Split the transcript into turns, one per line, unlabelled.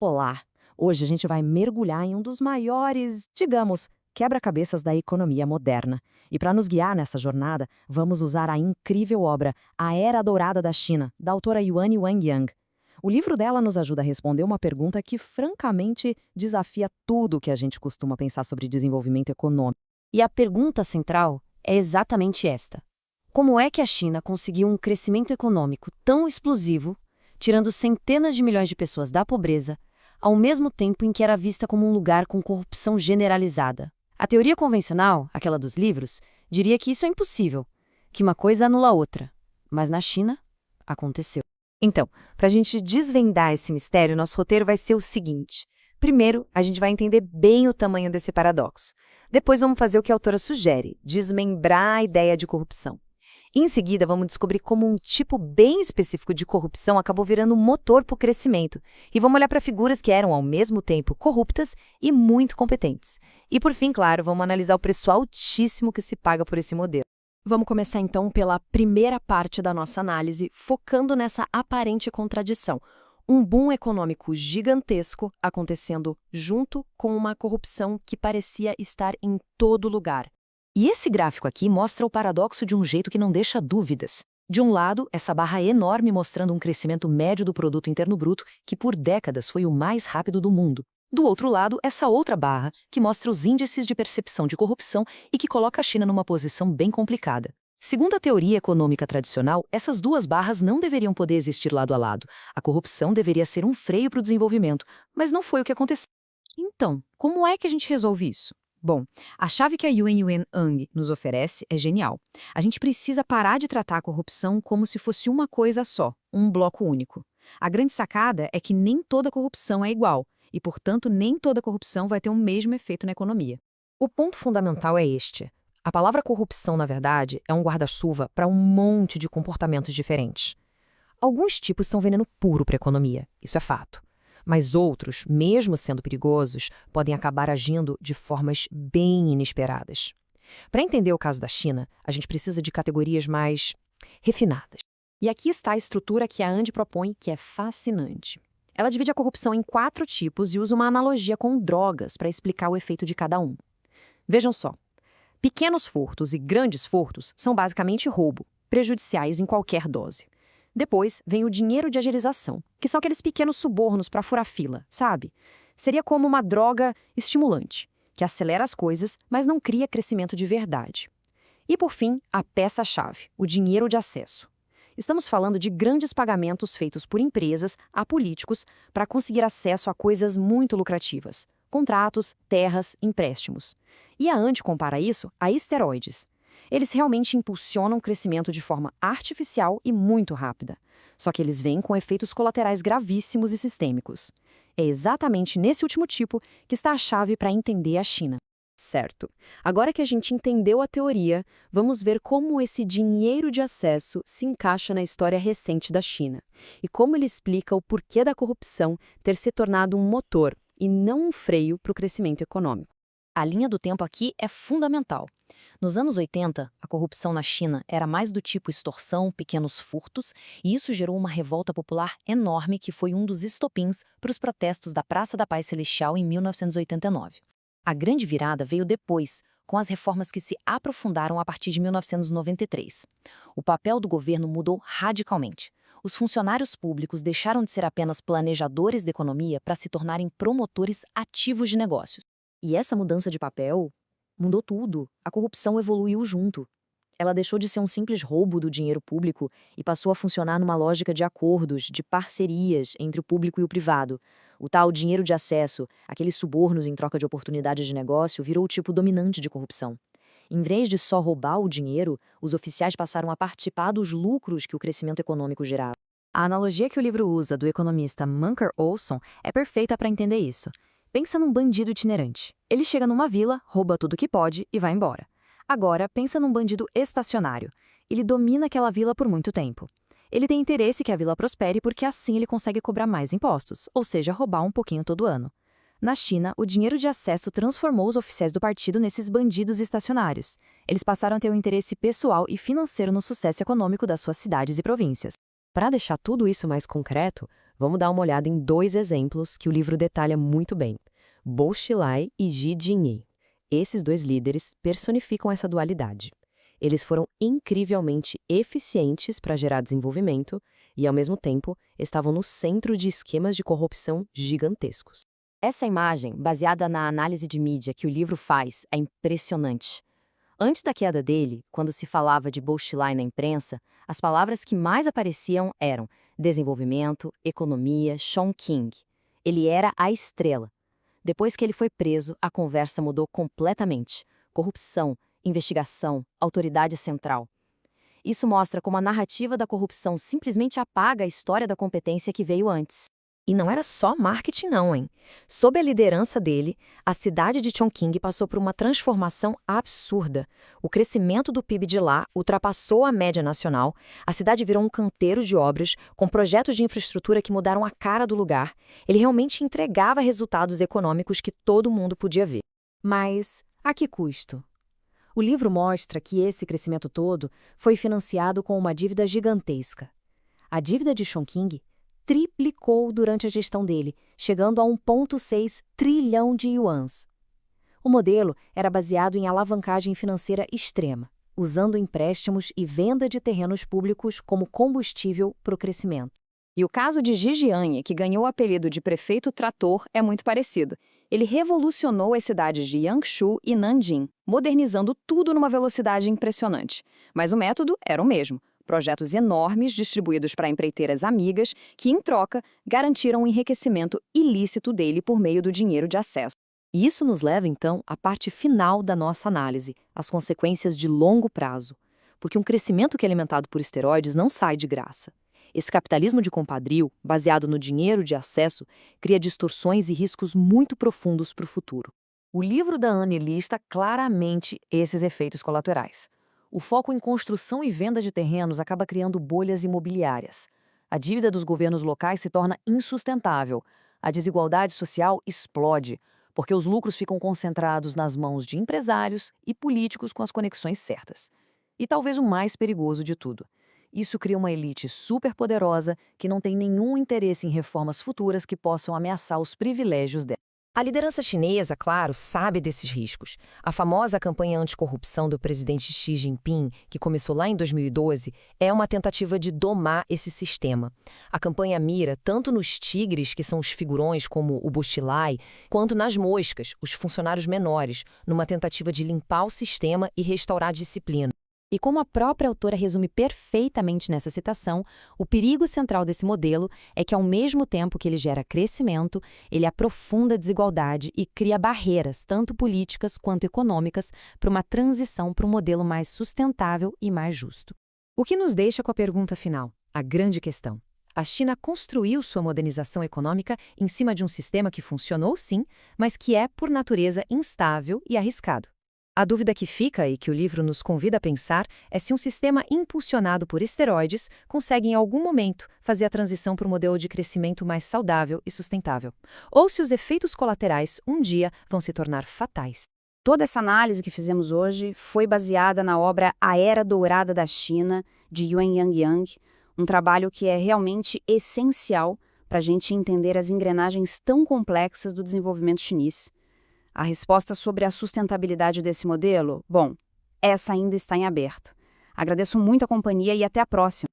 Olá! Hoje a gente vai mergulhar em um dos maiores, digamos, quebra-cabeças da economia moderna. E para nos guiar nessa jornada, vamos usar a incrível obra A Era Dourada da China, da autora Yuan Wangyang. O livro dela nos ajuda a responder uma pergunta que, francamente, desafia tudo o que a gente costuma pensar sobre desenvolvimento econômico.
E a pergunta central é exatamente esta: como é que a China conseguiu um crescimento econômico tão explosivo, tirando centenas de milhões de pessoas da pobreza, ao mesmo tempo em que era vista como um lugar com corrupção generalizada? A teoria convencional, aquela dos livros, diria que isso é impossível, que uma coisa anula a outra. Mas na China, aconteceu.
Então, para a gente desvendar esse mistério, nosso roteiro vai ser o seguinte. Primeiro, a gente vai entender bem o tamanho desse paradoxo. Depois, vamos fazer o que a autora sugere, desmembrar a ideia de corrupção. E em seguida, vamos descobrir como um tipo bem específico de corrupção acabou virando um motor para o crescimento. E vamos olhar para figuras que eram, ao mesmo tempo, corruptas e muito competentes. E, por fim, claro, vamos analisar o preço altíssimo que se paga por esse modelo.
Vamos começar então pela primeira parte da nossa análise, focando nessa aparente contradição. Um boom econômico gigantesco acontecendo junto com uma corrupção que parecia estar em todo lugar.
E esse gráfico aqui mostra o paradoxo de um jeito que não deixa dúvidas. De um lado, essa barra enorme mostrando um crescimento médio do produto interno bruto, que por décadas foi o mais rápido do mundo. Do outro lado, essa outra barra, que mostra os índices de percepção de corrupção e que coloca a China numa posição bem complicada. Segundo a teoria econômica tradicional, essas duas barras não deveriam poder existir lado a lado. A corrupção deveria ser um freio para o desenvolvimento, mas não foi o que aconteceu.
Então, como é que a gente resolve isso? Bom, a chave que a Yuan Wangyang nos oferece é genial. A gente precisa parar de tratar a corrupção como se fosse uma coisa só, um bloco único. A grande sacada é que nem toda corrupção é igual, e, portanto, nem toda corrupção vai ter o mesmo efeito na economia.
O ponto fundamental é este. A palavra corrupção, na verdade, é um guarda-chuva para um monte de comportamentos diferentes. Alguns tipos são veneno puro para a economia, isso é fato. Mas outros, mesmo sendo perigosos, podem acabar agindo de formas bem inesperadas. Para entender o caso da China, a gente precisa de categorias mais refinadas.
E aqui está a estrutura que a Andy propõe, que é fascinante. Ela divide a corrupção em 4 tipos e usa uma analogia com drogas para explicar o efeito de cada um. Vejam só. Pequenos furtos e grandes furtos são basicamente roubo, prejudiciais em qualquer dose. Depois vem o dinheiro de agilização, que são aqueles pequenos subornos para furar fila, sabe? Seria como uma droga estimulante, que acelera as coisas, mas não cria crescimento de verdade. E por fim, a peça-chave, o dinheiro de acesso. Estamos falando de grandes pagamentos feitos por empresas a políticos para conseguir acesso a coisas muito lucrativas, contratos, terras, empréstimos. E a Andy compara isso a esteroides. Eles realmente impulsionam o crescimento de forma artificial e muito rápida. Só que eles vêm com efeitos colaterais gravíssimos e sistêmicos. É exatamente nesse último tipo que está a chave para entender a China.
Certo. Agora que a gente entendeu a teoria, vamos ver como esse dinheiro de acesso se encaixa na história recente da China e como ele explica o porquê da corrupção ter se tornado um motor e não um freio para o crescimento econômico.
A linha do tempo aqui é fundamental. Nos anos 80, a corrupção na China era mais do tipo extorsão, pequenos furtos, e isso gerou uma revolta popular enorme que foi um dos estopins para os protestos da Praça da Paz Celestial em 1989. A grande virada veio depois, com as reformas que se aprofundaram a partir de 1993. O papel do governo mudou radicalmente. Os funcionários públicos deixaram de ser apenas planejadores da economia para se tornarem promotores ativos de negócios. E essa mudança de papel mudou tudo. A corrupção evoluiu junto. Ela deixou de ser um simples roubo do dinheiro público e passou a funcionar numa lógica de acordos, de parcerias entre o público e o privado. O tal dinheiro de acesso, aqueles subornos em troca de oportunidades de negócio, virou o tipo dominante de corrupção. Em vez de só roubar o dinheiro, os oficiais passaram a participar dos lucros que o crescimento econômico gerava.
A analogia que o livro usa do economista Munker Olson é perfeita para entender isso. Pensa num bandido itinerante. Ele chega numa vila, rouba tudo que pode e vai embora. Agora, pensa num bandido estacionário. Ele domina aquela vila por muito tempo. Ele tem interesse que a vila prospere porque assim ele consegue cobrar mais impostos, ou seja, roubar um pouquinho todo ano. Na China, o dinheiro de acesso transformou os oficiais do partido nesses bandidos estacionários. Eles passaram a ter um interesse pessoal e financeiro no sucesso econômico das suas cidades e províncias.
Para deixar tudo isso mais concreto,
Vamos dar uma olhada em 2 exemplos que o livro detalha muito bem: Bo Xilai e Ji Jinyi. Esses 2 líderes personificam essa dualidade. Eles foram incrivelmente eficientes para gerar desenvolvimento e, ao mesmo tempo, estavam no centro de esquemas de corrupção gigantescos.
Essa imagem, baseada na análise de mídia que o livro faz, é impressionante. Antes da queda dele, quando se falava de Bo Xilai na imprensa, as palavras que mais apareciam eram desenvolvimento, economia, Chongqing. Ele era a estrela. Depois que ele foi preso, a conversa mudou completamente. Corrupção, investigação, autoridade central. Isso mostra como a narrativa da corrupção simplesmente apaga a história da competência que veio antes.
E não era só marketing não, hein? Sob a liderança dele, a cidade de Chongqing passou por uma transformação absurda. O crescimento do PIB de lá ultrapassou a média nacional, a cidade virou um canteiro de obras, com projetos de infraestrutura que mudaram a cara do lugar. Ele realmente entregava resultados econômicos que todo mundo podia ver.
Mas a que custo? O livro mostra que esse crescimento todo foi financiado com uma dívida gigantesca. A dívida de Chongqing triplicou durante a gestão dele, chegando a 1,6 trilhão de yuans. O modelo era baseado em alavancagem financeira extrema, usando empréstimos e venda de terrenos públicos como combustível para o crescimento.
E o caso de Ji Jianye, que ganhou o apelido de prefeito trator, é muito parecido. Ele revolucionou as cidades de Yangshu e Nanjing, modernizando tudo numa velocidade impressionante. Mas o método era o mesmo. Projetos enormes distribuídos para empreiteiras amigas que, em troca, garantiram o enriquecimento ilícito dele por meio do dinheiro de acesso.
E isso nos leva, então, à parte final da nossa análise, as consequências de longo prazo. Porque um crescimento que é alimentado por esteroides não sai de graça. Esse capitalismo de compadrio, baseado no dinheiro de acesso, cria distorções e riscos muito profundos para o futuro. O livro da Anne lista claramente esses efeitos colaterais. O foco em construção e venda de terrenos acaba criando bolhas imobiliárias. A dívida dos governos locais se torna insustentável. A desigualdade social explode, porque os lucros ficam concentrados nas mãos de empresários e políticos com as conexões certas. E talvez o mais perigoso de tudo: isso cria uma elite superpoderosa que não tem nenhum interesse em reformas futuras que possam ameaçar os privilégios dela.
A liderança chinesa, claro, sabe desses riscos. A famosa campanha anticorrupção do presidente Xi Jinping, que começou lá em 2012, é uma tentativa de domar esse sistema. A campanha mira tanto nos tigres, que são os figurões como o Bo Xilai, quanto nas moscas, os funcionários menores, numa tentativa de limpar o sistema e restaurar a disciplina.
E como a própria autora resume perfeitamente nessa citação, o perigo central desse modelo é que, ao mesmo tempo que ele gera crescimento, ele aprofunda a desigualdade e cria barreiras, tanto políticas quanto econômicas, para uma transição para um modelo mais sustentável e mais justo. O que nos deixa com a pergunta final, a grande questão. A China construiu sua modernização econômica em cima de um sistema que funcionou sim, mas que é, por natureza, instável e arriscado. A dúvida que fica e que o livro nos convida a pensar é se um sistema impulsionado por esteroides consegue em algum momento fazer a transição para um modelo de crescimento mais saudável e sustentável, ou se os efeitos colaterais um dia vão se tornar fatais.
Toda essa análise que fizemos hoje foi baseada na obra A Era Dourada da China, de Yuan Yangyang, um trabalho que é realmente essencial para a gente entender as engrenagens tão complexas do desenvolvimento chinês. A resposta sobre a sustentabilidade desse modelo? Bom, essa ainda está em aberto. Agradeço muito a companhia e até a próxima.